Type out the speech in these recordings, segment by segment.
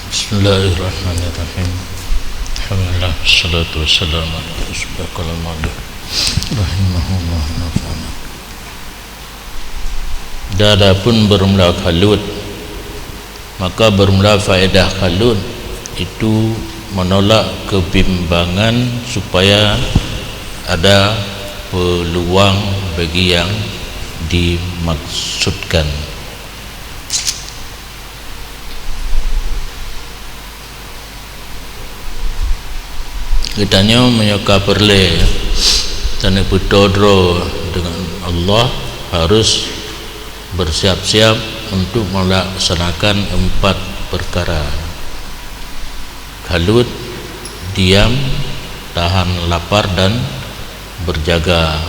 Bismillahirrahmanirrahim. Alhamdulillah, salatu wassalamu ala rasulillah rahimahullah nafa'ana. Adapun bermula khalut, maka bermula faedah khalut itu menolak kebimbangan supaya ada peluang bagi yang dimaksudkan. Kitanya menyuka perle dan berdoa dengan Allah harus bersiap-siap untuk melaksanakan 4 perkara: kalut, diam, tahan lapar, dan berjaga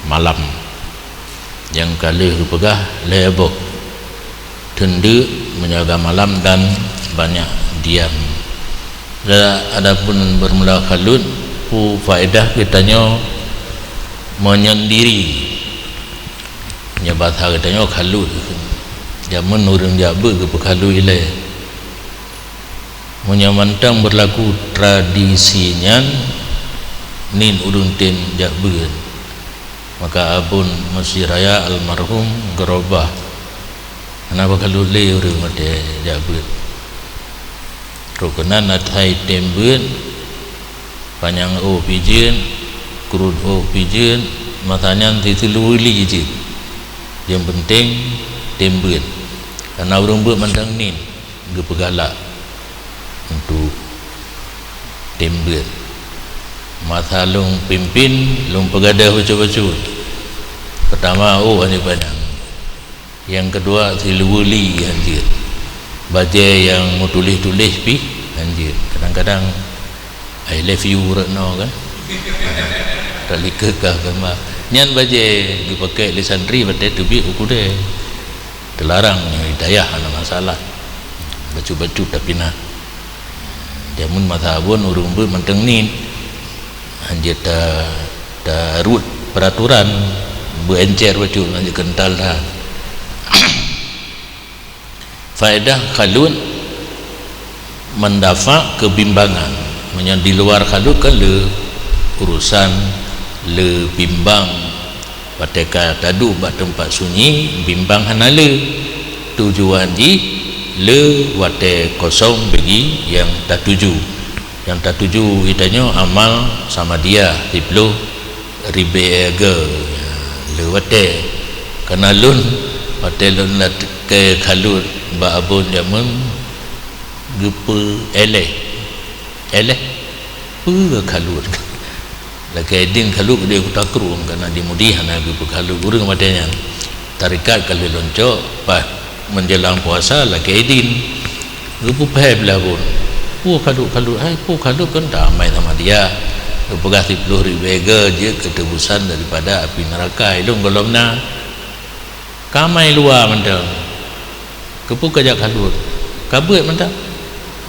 malam. Yang kali rupegah lebok tendu menjaga malam dan banyak diam. Adapun bermula kalut faedah kitanya menyendiri nyabat kitanya kalut zaman urang jabe ke pekalu ile menyamantang berlaku tradisinya nin urang tin jabe, maka abun masih raya almarhum gerobah kenapa kalu le urang mate jabe rokenan atai tembun panjang o pijen kurun o pijen matanya ditululi je, yang penting tembun karena orang buat mandang ni gepegalak untuk tembun mata long pimpin long pegadah baca-baca. Pertama hanya pandang, yang kedua diluli anjir baca yang mau tulis-tulis pi anjir, kadang-kadang I love you no kan kali kekah gambar nyan baca dipakai lisandri baca tu bi uku deh terlarang hidayah ada masalah baju-baju tapi nah jamun mazhabun urung bu menteng nin anjir ta rut peraturan bu encer baju anjir kental dah. Faedah khalut mendafa kebimbangan, di luar khalut kan le urusan le bimbang pateka tadu bat tempat sunyi bimbang hanale tujuan di le wate kosong bagi yang tak tuju itanya amal sama dia tiplo ribege le wate kana lun wate lun ke khalut ba abun jamun gepe eleh pu khalut la ke din khalut dia kutakrum kana dimudihan gepe khalut urang matanya tarikat kali lonco pas menjelang puasa la ke din gepe phe belabun pu khalut hai pu khalut kan damai sama dia pegah 10,000 je ketebusan daripada api neraka ilung golomna kamai luar mentang kepuk kajak kalut kabut mentang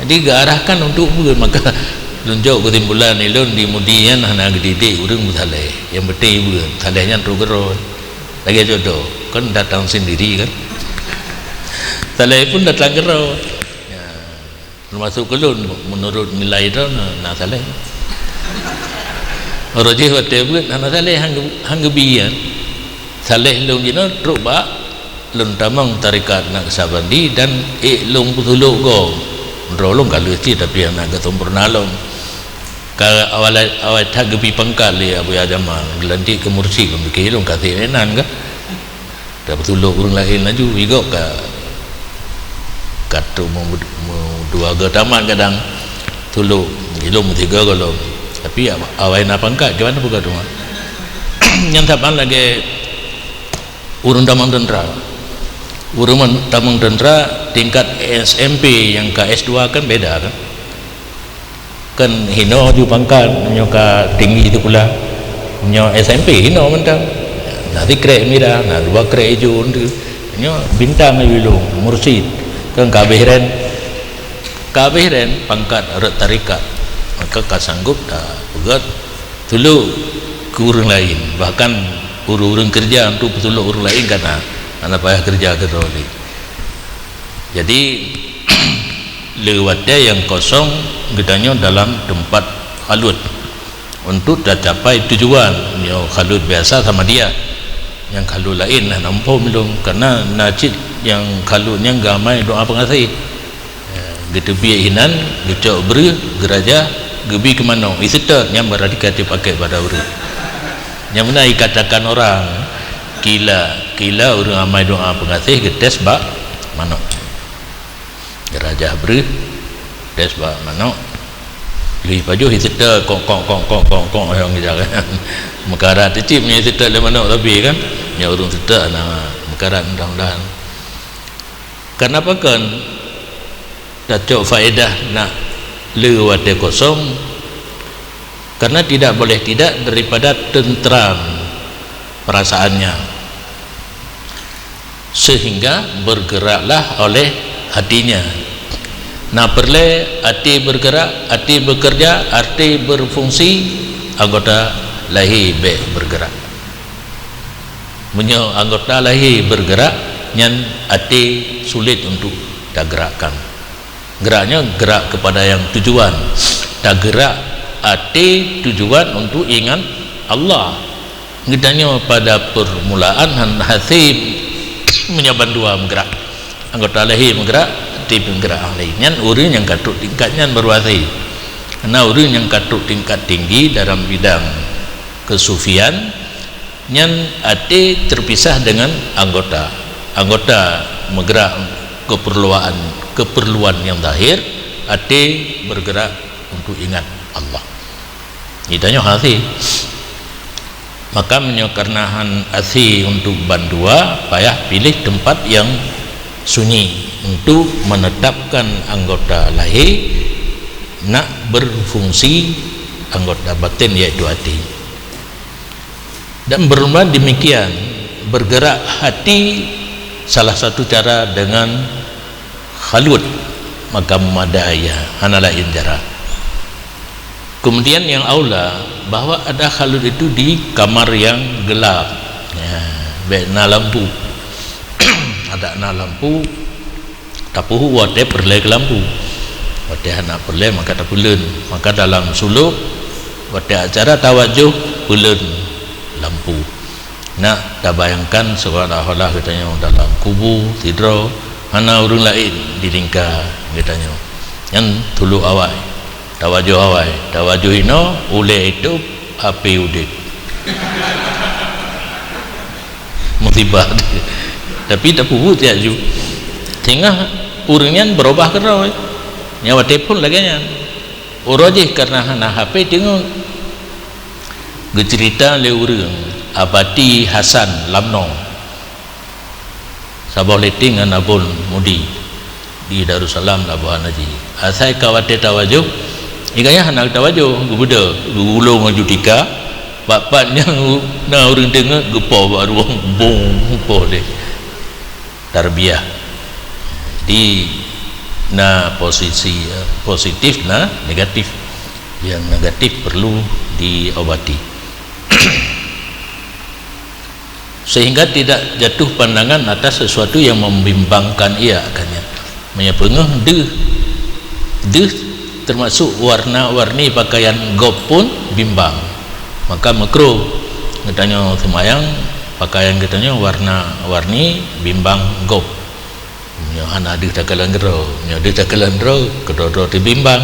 jadi diarahkan untuk buat maka lunjau ketimbulan ilun dimudian hana gede urang mutalai yang betul buat talainya rugero lagi jodoh kan datang sendiri kan talai pun datang gero ya, termasuk kelun menurut nilai itu nak talai roji hotel buat hana talai hanggebian talai lung jino rubak lun tamang tarikat nak sabandi dan lung putuluk go rolong kalau ti tapi yang nak sempurna long ka awal tak gepi pangkal ya abu jamal gelanti ke mursi ke lung kasih enan ka dah putuluk urang lain laju igo ka katu mau dua ga taman kadang tuluk ilung tiga golong tapi awal nak pangkat ke mana buka rumah yang tapan lagi urang tamang tentera uruman tamang tentera tingkat SMP yang ke S2 kan beda kan hino ju pangkat nyoka tinggi itu pula nyo SMP hino mentang nanti krek mira nah dua krek hijau nyo bintang ayu mursyid kan kabehren pangkat arat tarikat maka kasanggup dah pegat tulu ke orang lain bahkan urang kerja untuk petuluk orang lain karena anak payah kerja ke roli. Jadi lewatnya yang kosong gedanya dalam tempat khalut untuk dah capai tujuan. Yang khalut biasa sama dia, yang khalut lain lah nampak belum, karena najid yang khalutnya gamai doa pengasih gitu biahinan gecok beri geraja gebi ke mana iseta yang beradika dipakai pada urut yang mana dikatakan orang kila orang amai doa pengasih getes bak mana geraja beri tes bak mana lebih paju iseta kong yang jalan mekarat cip ni iseta le mana tapi kan ya urung seta nah mekarat mudah-mudahan. Kenapa kan datuk faedah nak lewat kosong? Karena tidak boleh tidak daripada tentram perasaannya, sehingga bergeraklah oleh hatinya. Nah perlu hati bergerak, hati bekerja, hati berfungsi, anggota lahir bergerak. Punya anggota lahir bergerak, yang hati sulit untuk dah gerakkan. Geraknya gerak kepada yang tujuan, dah gerak hati tujuan untuk ingat Allah. Ngedanya pada permulaan hati menyaban dua bergerak, anggota lahir bergerak, hati bergerak lain. Yang orang yang katuk tingkatnya berwasi, karena orang yang katuk tingkat tinggi dalam bidang kesufian, yang hati terpisah dengan anggota bergerak keperluan yang zahir, hati bergerak untuk ingat Allah. Itanya hati. Maka menyokarnahan hati untuk bandua payah pilih tempat yang sunyi untuk menetapkan anggota lahir nak berfungsi anggota batin yaitu hati. Dan berlomba demikian bergerak hati salah satu cara dengan khalut, maka memadaya hanalah indra. Kemudian yang aula bahwa ada khalut itu di kamar yang gelap, na lampu ada na lampu tapuhu wate perle ke lampu wate anak perle maka tak pulen, maka dalam suluk wate acara tawajuh pulen lampu. Nak dah bayangkan seolah-olah katanya dalam kubu tidur hana orang lain di lingkar katanya yang tulu awai tawajuh ino oleh itu api udik musibah tapi tak puhu tiap ju tengah orangnya berubah kerana nyawa telefon lagi nya orang je karena hana HP tengok cerita le orang Abadi Hasan Lamno Sabah Leting dengan Abul Mudi di Darussalam Labuhan Haji. Asai kawate tawajuh iganya anak tawajuh gubuda gulung jutika bapaknya na orang dengar gepo baru bong boleh tarbiyah di na posisi positif na negatif. Yang negatif perlu diobati sehingga tidak jatuh pandangan atas sesuatu yang membimbangkan ia akannya menyepengah deh termasuk warna-warni pakaian gob pun bimbang, maka makruh katanya semayang pakaian katanya warna-warni bimbang gob nya ana ada takalan gero nya ada takalan ro kedoro dibimbang.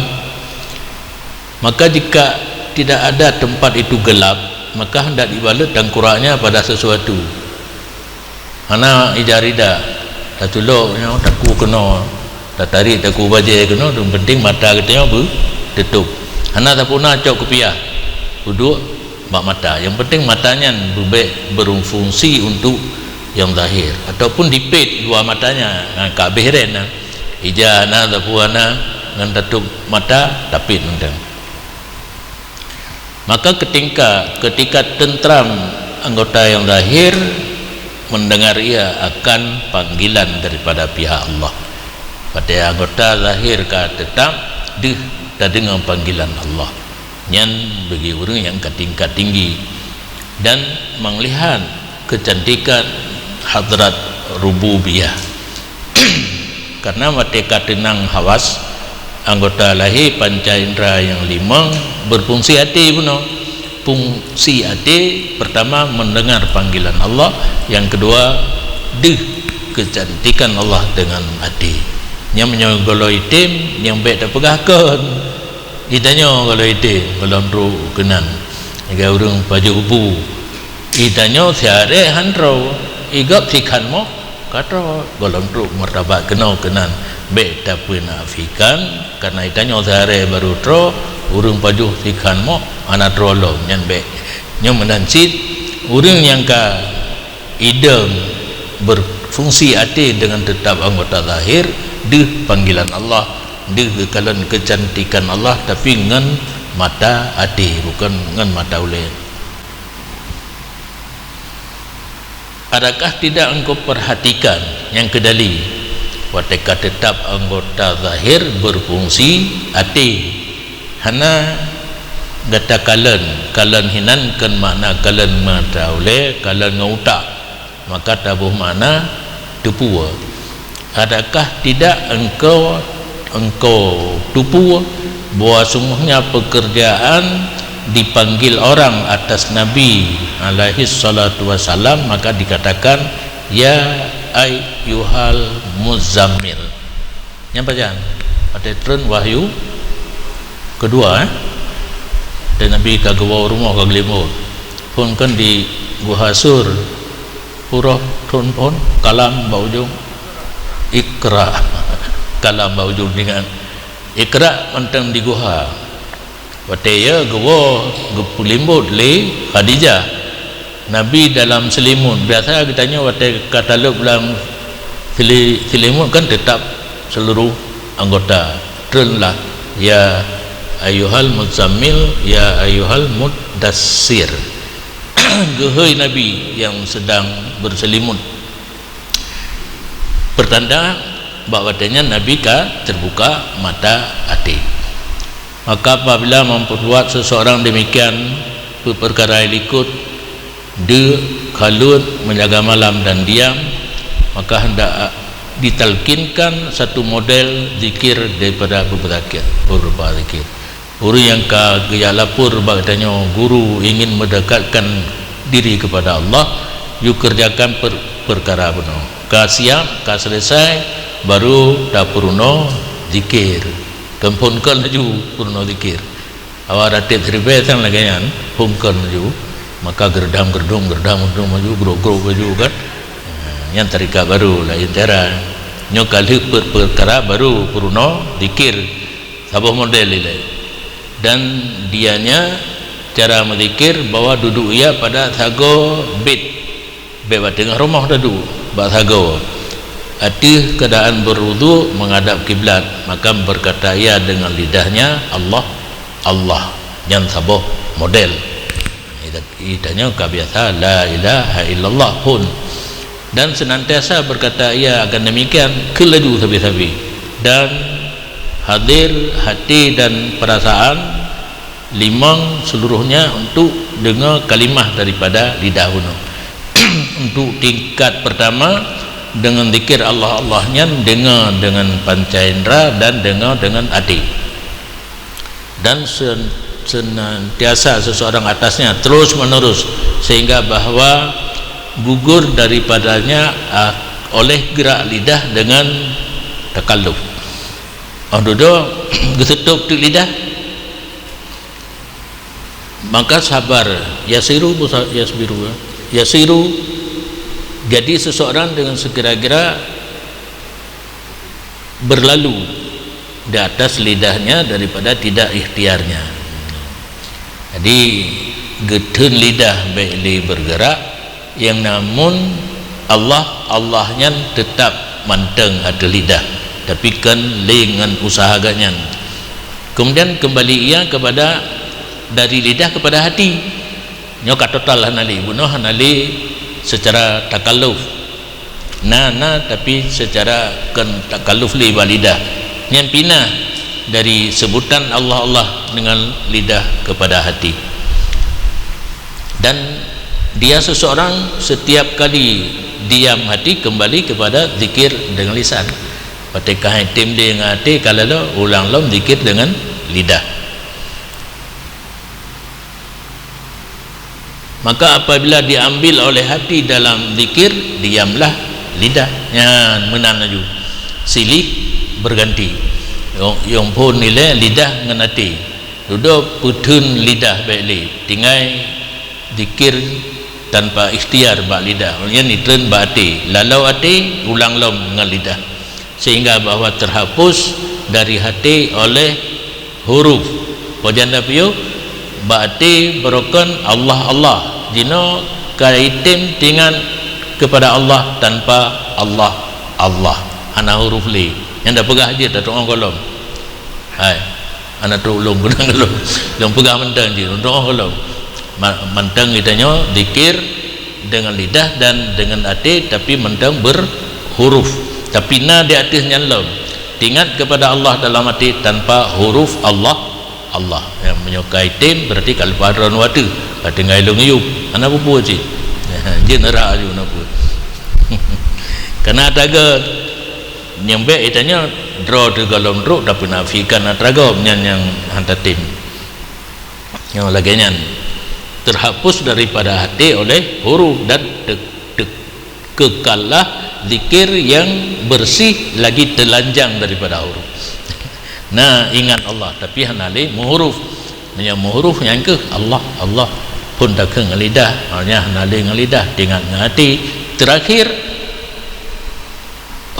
Maka jika tidak ada tempat itu gelap, maka hendak dibalut dan kurangnya pada sesuatu ana ijarida tak tulok nya taku kena tak tarik taku baje kena yang penting mata katanya tutup ana tak puna cok kepiah duduk bak mata yang penting matanya berfungsi untuk yang zahir ataupun dipit dua matanya kabeh ren ijana tak puana dengan tutup mata tapit mentang. Maka ketika tentram anggota yang zahir mendengar ia akan panggilan daripada pihak Allah pada anggota zahir tetap dah dengar panggilan Allah yang bagi orang yang ketingkat tinggi dan melihat kecantikan hadrat rububiyah karena mereka tenang hawas anggota lahir panca indera yang 5 berfungsi hati pun. Fungsi hati pertama mendengar panggilan Allah, yang kedua kecantikan Allah dengan hati. Yang menyogolo itim yang baik tak pegahkan itanya kalau itim kalau ru kenan jika urang baju ubu itanya siare handro igap sikan mo kata golong ru martabat kenan baik tak penafikan karena itanya siare baru tro urang baju sikan mo anak trolong yang baik yang menancit urang yang ka idem berfungsi hati dengan tetap anggota zahir panggilan Allah, kekalan kecantikan Allah, tapi ngan mata hati, bukan ngan mata ulen. Adakah tidak engkau perhatikan yang kedali ketika tetap anggota zahir berfungsi hati hana gata kalan hinankan makna kalan mata ule kalan ngauta maka tabuh makna tepua. Adakah tidak engkau tupu bahwa semuanya pekerjaan dipanggil orang atas Nabi alaihi salatu wasalam, maka dikatakan ya ayyuhal muzammil. Yang bacaan ada turun wahyu kedua dan Nabi kagawa rumah kaglimur pun kan di Gua Sur purah turun pun kalam baujung Iqra kalam baujung dengan Iqra mentang di guha wataya gawa gupulimbut le Khadijah Nabi dalam selimut. Biasa kita tanya wataya katalog dalam selimut kan tetap seluruh anggota terlah ya ayyuhal muzammil ya ayyuhal muddassir gehoi Nabi yang sedang berselimut, pertanda bahwasanya Nabi terbuka mata hati. Maka apabila memperbuat seseorang demikian perkara ikut dia kalut menjaga malam dan diam, maka hendak ditalkinkan satu model zikir daripada beberapa zikir. Guru yang gaya lapor bahwasanya guru ingin mendekatkan diri kepada Allah, you kerjakan perkara benar. Siap, selesai baru dah purno zikir kempunkan laju purno zikir awak ratit ribetan lagi kan pungkan laju maka gerdam maju grog laju kan yang tarika baru lain cara nyokali perkara baru purno zikir sabah model ini dan dianya cara menzikir bahwa duduk ia pada sago bed bebas tengah rumah duduk bahago hati keadaan berwudu menghadap kiblat, maka berkata ia dengan lidahnya Allah yang sabah model idahnya biasa la ilaha illallah pun, dan senantiasa berkata ia akan demikian kelaju sabi-sabi dan hadir hati dan perasaan limang seluruhnya untuk dengar kalimah daripada lidah bunuh. Untuk tingkat pertama dengan zikir Allah-Allahnya dengar dengan panca indera dan dengar dengan hati, dan senantiasa seseorang atasnya terus menerus sehingga bahwa gugur daripadanya oleh gerak lidah dengan takalluf. Dodo gesetup tu lidah maka sabar yasiru jadi seseorang dengan sekira-kira berlalu di atas lidahnya daripada tidak ikhtiarnya. Jadi getun lidah baik bergerak yang namun Allahnya tetap manteng ada lidah tapi kan dengan usahagannya. Kemudian kembali ia kepada dari lidah kepada hati nyoka total hanali bunuh hanali secara takalluf tapi secara kan takalluf li walidah yang pinah dari sebutan Allah dengan lidah kepada hati. Dan dia seseorang setiap kali diam hati kembali kepada zikir dengan lisan. patikah tim dia dengan hati kalau ulang lom zikir dengan lidah. Maka apabila diambil oleh hati dalam zikir, diamlah lidah. Yang menanaju silih berganti. Yang pun nilai lidah dengan hati. Duduk putun lidah baik tinggal zikir tanpa ikhtiar bak lidah. Maksudnya ni turn bak hati. Lalau hati ulang lom dengan lidah. Sehingga bahawa terhapus dari hati oleh huruf. Pojanda piu bak hati berokon Allah Allah. Jino kaitim dengan kepada Allah tanpa Allah Allah. Ana huruf li. Yang dah pegah je tak tolong kolom. Hai. Ana tolong guna kolom. Yang pegah mentang je tolong kolom. Mentang kitanya zikir dengan lidah dan dengan hati tapi mentang berhuruf. Tapi na di atasnya lom. Ingat kepada Allah dalam hati tanpa huruf Allah Allah. Yang menyukai tim berarti kalau padron watu tinggal ilung yub anak bubu je je nerak je apa kena taga nyambe itanya draw de galon ro dapat nafikan atraga yang hantar tim yang laginya terhapus daripada hati oleh huruf dan kekallah zikir yang bersih lagi telanjang daripada huruf. Nah ingat Allah tapi hanali muhuruf yang muhuruf yang ke Allah Allah pun dah ke ngelidah, maknanya hanali ngelidah dengan hati. Terakhir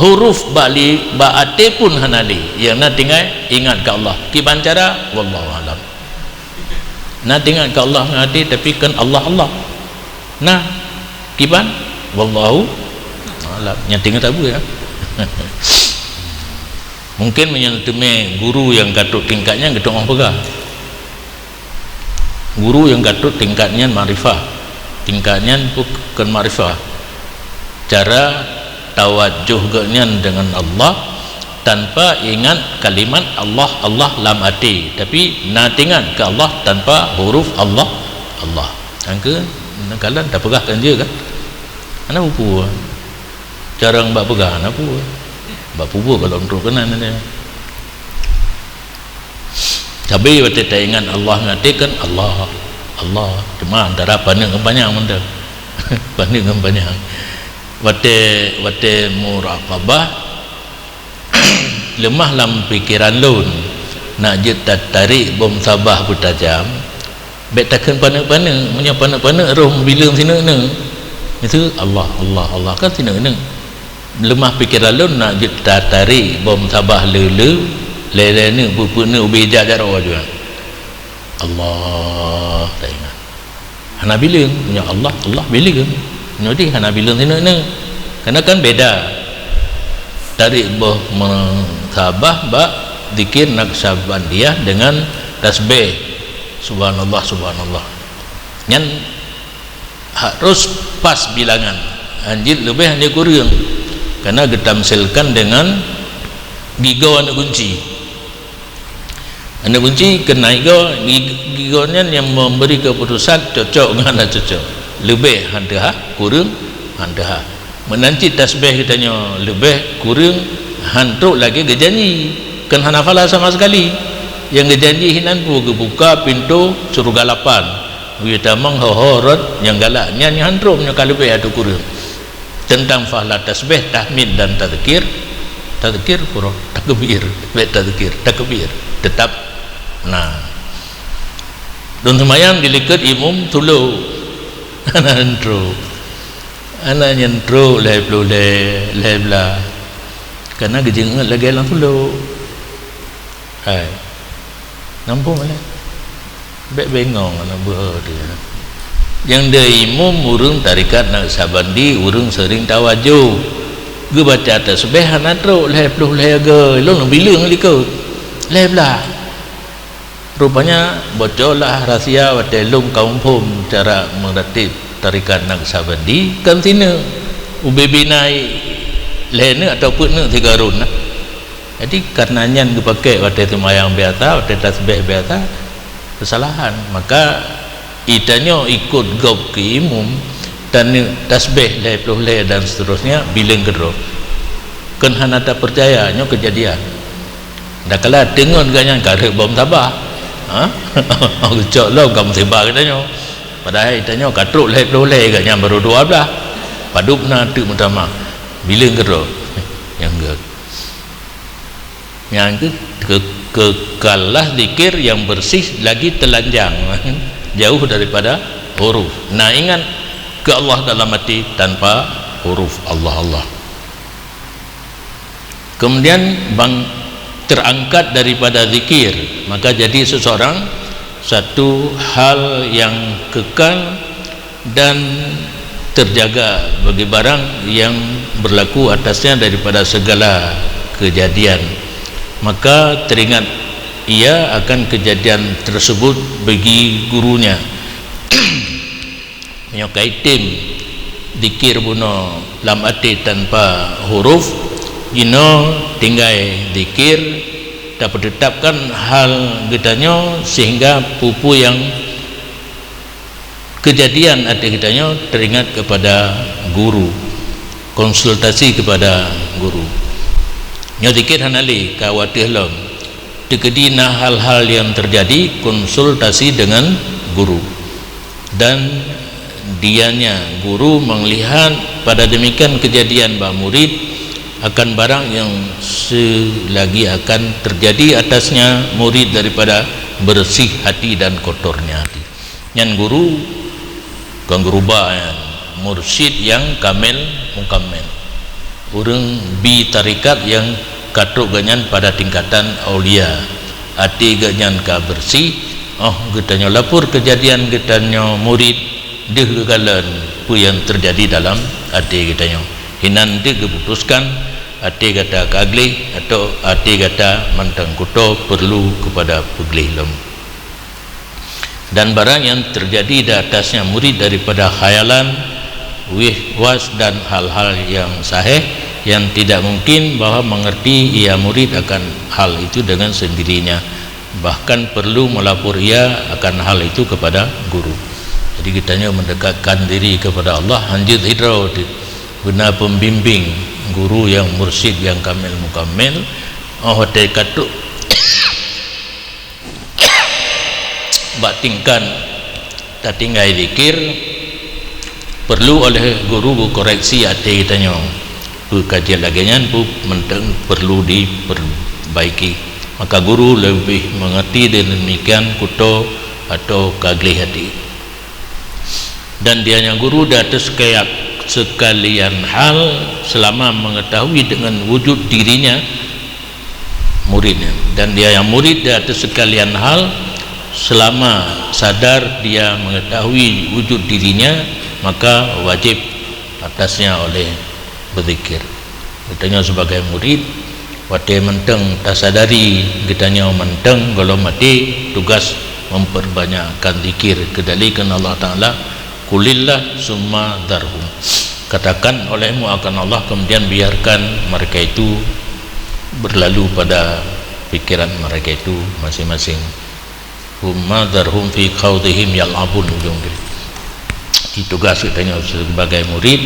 huruf bali baate pun hanali yang nak tinggal ingat ke Allah. Kiban cara wallahu alam. Nak ingat ke Allah dengan hati tapi kan Allah Allah. Nah kiban wallahu alam. Yang tinggal tabu ya. Mungkin menyelteme guru yang katut tingkatnya kita orang pegang. Guru yang katut tingkatnya marifah, tingkatnya bukan marifah. Cara tawajuhnya dengan Allah tanpa ingat kalimat Allah Allah lam hati, tapi nak ingat ke Allah tanpa huruf Allah Allah. Angka kalian dah pegahkan je kan? Anak buku jarang bak pegang anak buku. Bak pubu kalau untuk kenan dia. Tapi waktu tak ingat Allah ngatikan Allah Allah cuma antara pandang banyak benda pandang banyak waktu muraqabah lemah dalam pikiran lun nak je tarik bom sabah bertajam bet takkan pandang-pandang punya pandang-pandang roh bilang sini ni itu Allah Allah Allah kan sini ni lemah pikiran lun nak je tarik bom sabah lele lele ni buku ni ubi jajar juga Allah tak ingat hana bilang punya Allah Allah bilang jadi hana bilang sini ni kerana kan beda tarik boh sabah bak zikir Naqsabandiyah dengan tasbih subhanallah subhanallah yang harus pas bilangan anjir lebih hanya kurang kerana ditamsilkan dengan gigau anak kunci. Anak kunci kena gigaunya yang memberi keputusan cocok dengan tak cocok. Lebih handah kurang handah. Menanti tasbih kitanya lebih kurang hantuk lagi gejanji. Kan hanafala sama sekali. Yang gejanji hinan pun buka pintu surga 8. Kita menghohorot yang galaknya yang hantrumnya kalau lebih atau kurang. Tentang fahla tasbih, tahmid dan tadzkir. Tadzkir kurang takbir, tadzkir takbir tetap. Nah don semayang dilikat imum tulu anak nyentro lebla karena gejengat lagi lang tulu hai nampu malah bengong anak buah dia yang dia imum urung tarikat Naqsabandi urung sering tawajuh gue baca tasbih anak tru leblu lega lo bilang likut lebla rupanya bocorlah rahsia watelum kaum pum cara meratib tarikat Naqsabandi kan sini ubebinai lena ataupun ne tigarun jadi karenanya dipakai waktu semayang biasa waktu tasbih biasa kesalahan maka itanya ikut gop ke imum dan tasbih le dan seterusnya bilang kedua kan hana tak percaya nyo kejadian dah kala dengon ganyan kada bom tabah cok lo kamu tiba katanya padahal katanya katruk leh ganyan baru 12 padup na tu utama bila kero yang kekalah zikir yang bersih lagi telanjang jauh daripada huruf. Nah ingat ke Allah dalam hati tanpa huruf Allah. Kemudian terangkat daripada zikir, maka jadi seseorang satu hal yang kekal dan terjaga bagi barang yang berlaku atasnya daripada segala kejadian. Maka teringat ia akan kejadian tersebut bagi gurunya. Menyokai tim zikir buno lam ati tanpa huruf ino tinggai zikir dapat ditetapkan hal getanya sehingga pupu yang kejadian ati getanya teringat kepada guru, konsultasi kepada guru. Nyo zikir hanali kawatih lom dekedina hal-hal yang terjadi konsultasi dengan guru, dan dianya guru melihat pada demikian kejadian bah murid akan barang yang selagi akan terjadi atasnya murid daripada bersih hati dan kotornya hati. Yang guru kan gurubah mursyid yang kamil mukammil, orang bi tarikat yang katruk ganyan pada tingkatan aulia hati ganyan ka bersih. Getanya lapor kejadian getanya murid dia kekalan apa yang terjadi dalam hati getanya hinan dia keputuskan hati kata kaglih atau hati kata mantang kuto perlu kepada peglih lem. Dan barang yang terjadi di atasnya murid daripada khayalan, wihwas dan hal-hal yang sahih yang tidak mungkin bahwa mengerti ia murid akan hal itu dengan sendirinya, bahkan perlu melapor ia akan hal itu kepada guru. Jadi kitanya mendekatkan diri kepada Allah, hanjit hidrau guna pembimbing guru yang mursyid yang kamil mukammil. Hotel katuk batingkan tatinggai zikir perlu oleh guru koreksi hati kitanya, kajian laginya menteng perlu diperbaiki. Maka guru lebih mengerti demikian kuto atau kaglih hati, dan dianya guru di atas kayak sekalian hal selama mengetahui dengan wujud dirinya muridnya, dan dia yang murid di atas sekalian hal selama sadar dia mengetahui wujud dirinya, maka wajib atasnya oleh berzikir. Katanya sebagai murid wate menteng tasadari getanya menteng kalau mati tugas memperbanyakkan zikir kedalikan Allah Ta'ala, kulillah summa darhum, katakan olehmu akan Allah kemudian biarkan mereka itu berlalu pada pikiran mereka itu masing-masing. Humma darhum fi khawdihim yal'abun, ujung dia tugas katanya sebagai murid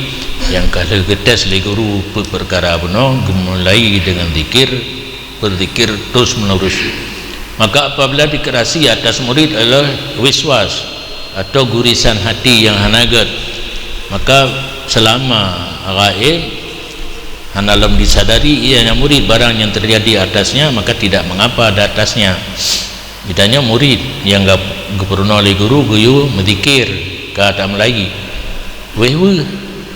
yang kalau getes li guru perkara benar mulai dengan zikir, berzikir terus menerus. Maka apabila dikerasi atas murid adalah wiswas atau gurisan hati yang hanagat, maka selama gaib hanalam disadari ia yang murid barang yang terjadi atasnya, maka tidak mengapa ada atasnya. Ditanya murid yang gak pernah oleh guru guyu menzikir kata Melayu wewe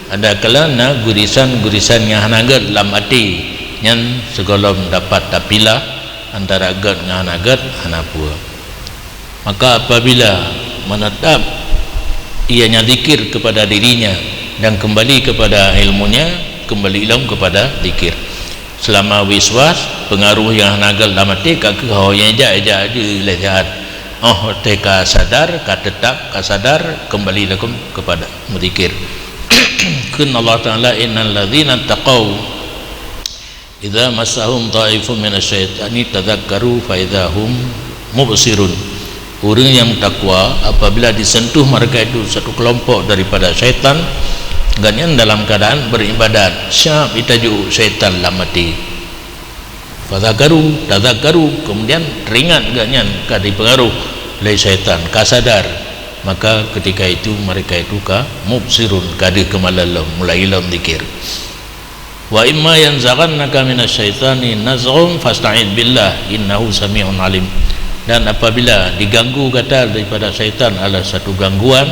ada kalana gurisan yang hanagat lam hati yang segala dapat tapilah antara agat dengan hanagat hanapua. Maka apabila menetap ianya zikir kepada dirinya dan kembali kepada ilmunya, kembali ilmu kepada zikir. Selama wiswas pengaruh yang hanagat lam hati kakek yang eja lehat teka sadar ka tetap ka sadar kembali lakum kepada berzikir. Kun Allah Ta'ala innal ladzina taqaw idza massahum ta'ifun minasyaitani tadzakkaru fa idzahum mubsirun. Orang yang takwa apabila disentuh mereka itu satu kelompok daripada syaitan, ganyan dalam keadaan beribadat syab itaju syaitan lamati fadzakaru tadzakaru kemudian teringat ganyan kadi pengaruh oleh syaitan kasadar maka ketika itu mereka itu mubsirun kadi kemalalum mulai ilmu zikir. Wa imma yanzaghannaka minasyaitani nazghun fasta'id billah innahu sami'un alim. Dan apabila diganggu kata daripada syaitan adalah satu gangguan,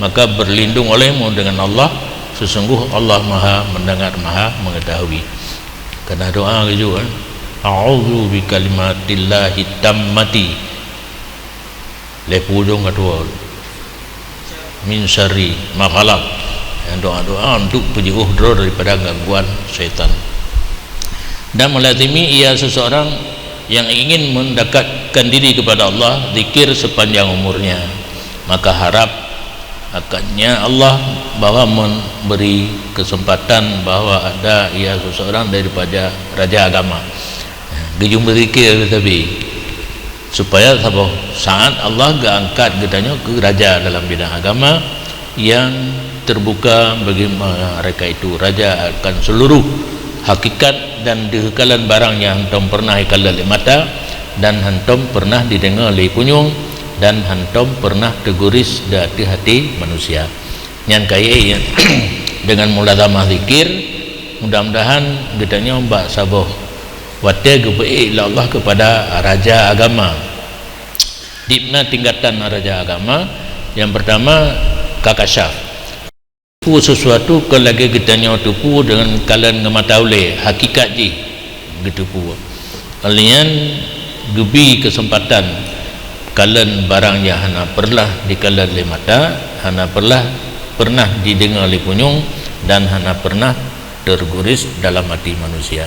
maka berlindung olehmu dengan Allah, sesungguh Allah Maha mendengar, Maha mengetahui. Kena doa juga, a'udzu bikalimatillahi tammati lepudung kedua min syarri ma khalaq. Doa-doa untuk penjauh daripada gangguan syaitan. Dan melazimi ia seseorang yang ingin mendekatkan diri kepada Allah, zikir sepanjang umurnya, maka harap akannya Allah bahwa memberi kesempatan bahwa ada ia seseorang daripada raja agama gejung berzikir tapi supaya saat Allah angkat gedanya ke raja dalam bidang agama yang terbuka bagi mereka itu raja akan seluruh hakikat dan dihekalan barang yang hantom pernah hekal oleh mata dan hantom pernah didengar oleh punyung dan hantom pernah terguris dari hati manusia yang kaya dengan mulazamah zikir mudah-mudahan gedanya mbak saboh watia kebaik Allah kepada raja agama. Di mana tingkatan raja agama? Yang pertama kakasyaf sesuatu kalau lagi kita nyawa tupu dengan kalian ngemataule hakikat je gitu pu kalian gebi kesempatan kalian barang yang hana pernah dikalan oleh mata, hana pernah didengar oleh punyung dan hana pernah terguris dalam hati manusia.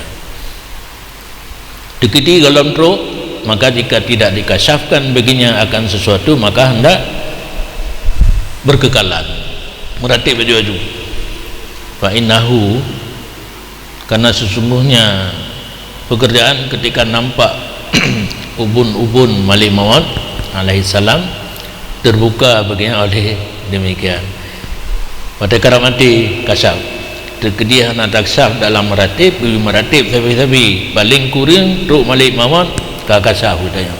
Dekiti dalam teruk, maka jika tidak dikasyafkan baginya akan sesuatu maka hendak berkekalan meratib baju-baju fa innahu karena sesungguhnya pekerjaan ketika nampak ubun-ubun Malik Maut alaihi salam terbuka baginya oleh demikian pada karamati kasyaf terkedia nak taksaf dalam meratib tapi paling kurang ruk Malik Maut ka kasyaf hudanya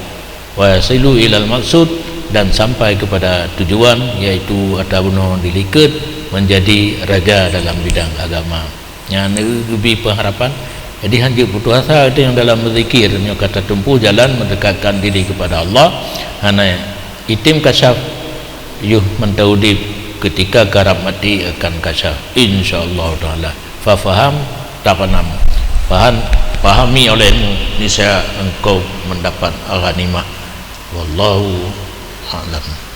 wa silu ilal maksud dan sampai kepada tujuan yaitu ataupun dilikat menjadi raja dalam bidang agama yang lebih pengharapan. Jadi hanya putus asa itu yang dalam berzikir yang kata tempuh jalan mendekatkan diri kepada Allah hanya itim kasyaf yuh mentaudib ketika karab mati akan kasyaf insyaallah taala fa faham tapanam pahami olehmu niscaya engkau mendapat al-ghanimah wallahu a'lam.